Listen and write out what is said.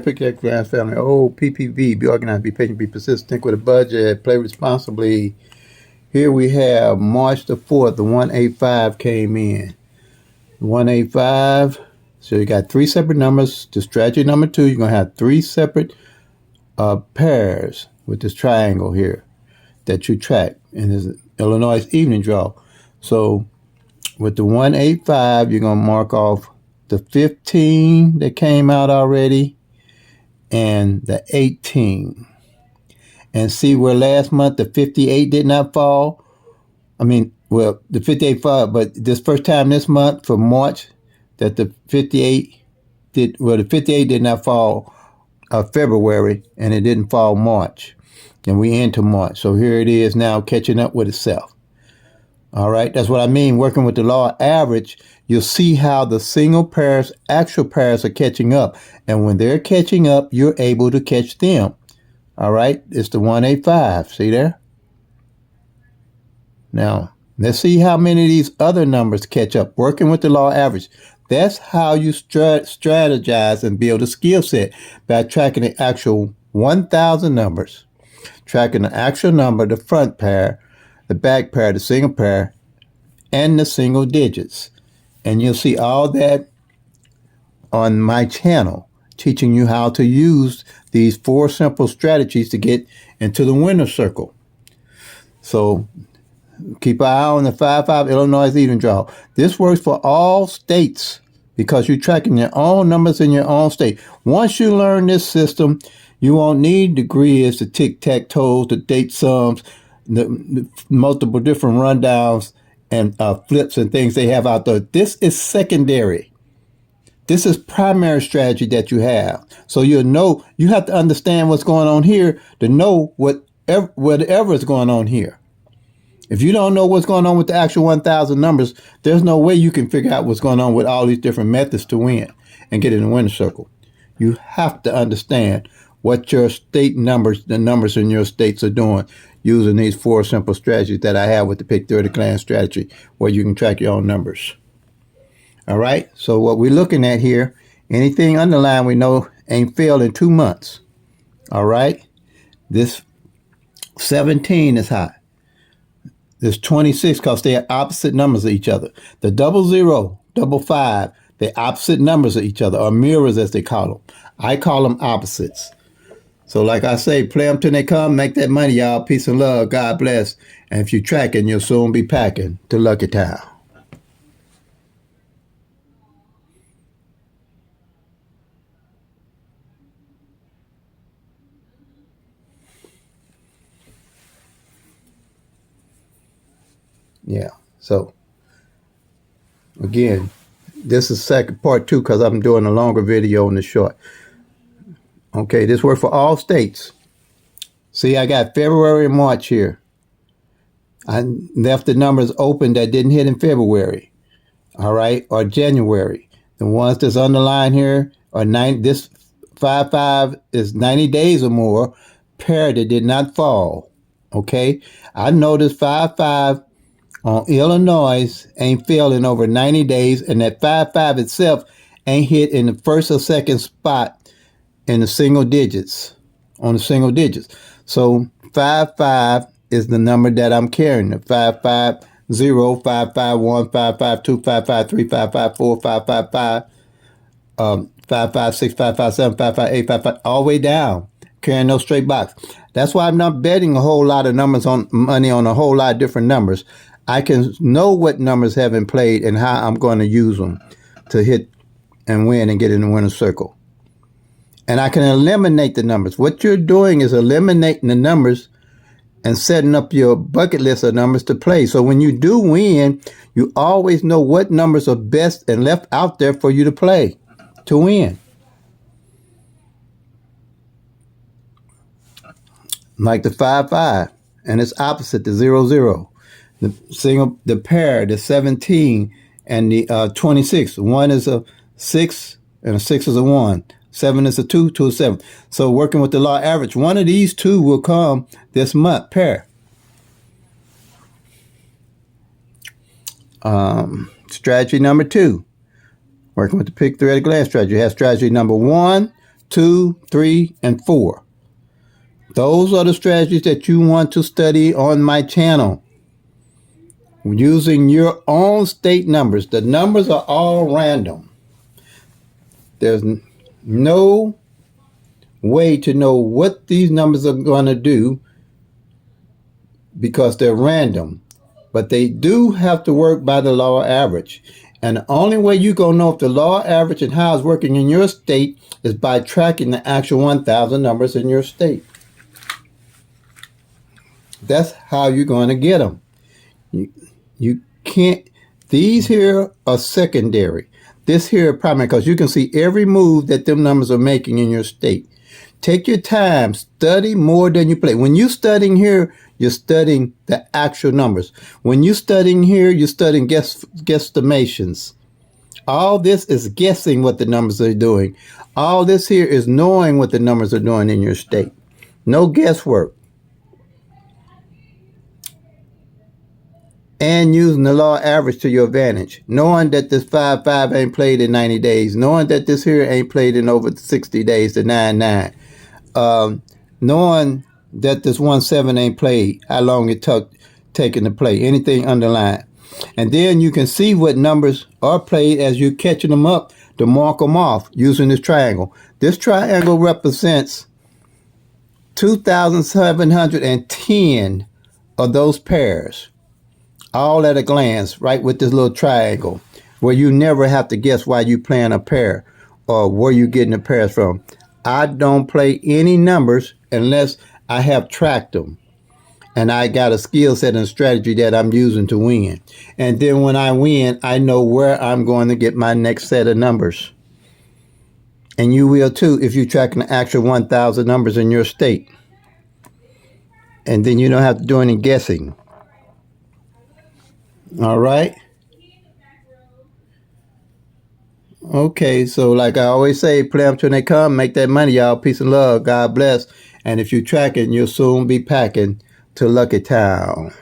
pick that glass family. Oh, PPV, be organized, be patient, be persistent, think with a budget, play responsibly. Here we have March the 4th, the 185 came in. 185, so you got three separate numbers. The strategy number 2, you're going to have three separate pairs with this triangle here that you track in this Illinois evening draw. So with the 185, you're going to mark off the 15 that came out already and the 18. And see where last month the 58 did not fall? Well, the 58 fell, but this first time this month for March that the 58 did not fall February, and it didn't fall March. And we into March. So here it is now catching up with itself. All right, that's what I mean. Working with the law of average, you'll see how the single pairs, actual pairs are catching up. And when they're catching up, you're able to catch them. All right, it's the 185. See there? Now, let's see how many of these other numbers catch up. Working with the law of average. That's how you strategize and build a skill set, by tracking the actual 1,000 numbers, tracking the actual number, the front pair, the back pair, the single pair, and the single digits. And you'll see all that on my channel, teaching you how to use these 4 simple strategies to get into the winner's circle. So keep an eye on the 5-5 Illinois even draw. This works for all states because you're tracking your own numbers in your own state. Once you learn this system, you won't need the grids, the tic-tac-toes, the date sums, the multiple different rundowns and flips and things they have out there. This is secondary. This is primary strategy that you have. So you'll know, you have to understand what's going on here to know whatever is going on here. If you don't know what's going on with the actual 1,000 numbers, there's no way you can figure out what's going on with all these different methods to win and get in the winner's circle. You have to understand what your state numbers, the numbers in your states are doing using these 4 simple strategies that I have with the Pick 30 Clan strategy, where you can track your own numbers. All right, so what we're looking at here, anything underlined we know ain't failed in 2 months. All right, this 17 is high. This 26, because they are opposite numbers of each other. The 00, 55, they're opposite numbers of each other, or mirrors as they call them. I call them opposites. So like I say, play them till they come, make that money, y'all. Peace and love, God bless. And if you're tracking, you'll soon be packing to Lucky Town. Yeah, so again, this is second part 2 because I'm doing a longer video on the short. Okay, this works for all states. See, I got February and March here. I left the numbers open that didn't hit in February, all right, or January. The ones that's underlined here are this 5-5 is 90 days or more, pair that did not fall, okay? I noticed 5-5 on Illinois ain't failed in over 90 days, and that 5-5 itself ain't hit in the first or second spot in the single digits, on the single digits. So 5-5 is the number that I'm carrying, the 5-5-0, 5-5-1, 5-5-2, 5-5-3, 5-5-4, 5-5-5, 5-5-6, 5-5-7, 5-5-8, 5-5, all the way down, carrying no straight box. That's why I'm not betting a whole lot of numbers on money on a whole lot of different numbers. I can know what numbers have been played and how I'm going to use them to hit and win and get in the winner's circle. And I can eliminate the numbers. What you're doing is eliminating the numbers and setting up your bucket list of numbers to play. So when you do win, you always know what numbers are best and left out there for you to play to win. Like the 5-5, and it's opposite the 0-0. The pair, the 17 and the 26. 1 is a 6 and a 6 is a 1. 7 is a 2, 2 is 7. So working with the law average, one of these two will come this month, pair. Strategy number 2, working with the Pick 30 Clan strategy. You have strategy number 1, 2, 3, and 4. Those are the strategies that you want to study on my channel. Using your own state numbers. The numbers are all random. There's no way to know what these numbers are going to do because they're random. But they do have to work by the law of average. And the only way you're going to know if the law of average and how it's working in your state is by tracking the actual 1,000 numbers in your state. That's how you're going to get them. You can't, these here are secondary. This here are primary because you can see every move that them numbers are making in your state. Take your time, study more than you play. When you're studying here, you're studying the actual numbers. When you're studying here, you're studying guesstimations. All this is guessing what the numbers are doing. All this here is knowing what the numbers are doing in your state. No guesswork. And using the law average to your advantage. Knowing that this 5-5 ain't played in 90 days. Knowing that this here ain't played in over 60 days, the 9-9. Knowing that this 1-7 ain't played, how long it took taking to play, anything underlined. And then you can see what numbers are played as you're catching them up to mark them off using this triangle. This triangle represents 2,710 of those pairs. All at a glance, right with this little triangle, where you never have to guess why you playing a pair or where you getting the pairs from. I don't play any numbers unless I have tracked them. And I got a skill set and strategy that I'm using to win. And then when I win, I know where I'm going to get my next set of numbers. And you will too if you're tracking the actual 1,000 numbers in your state. And then you don't have to do any guessing. All right. Okay, so like I always say, play them till they come, make that money, y'all. Peace and love. God bless. And if you're tracking, you'll soon be packing to Lucky Town.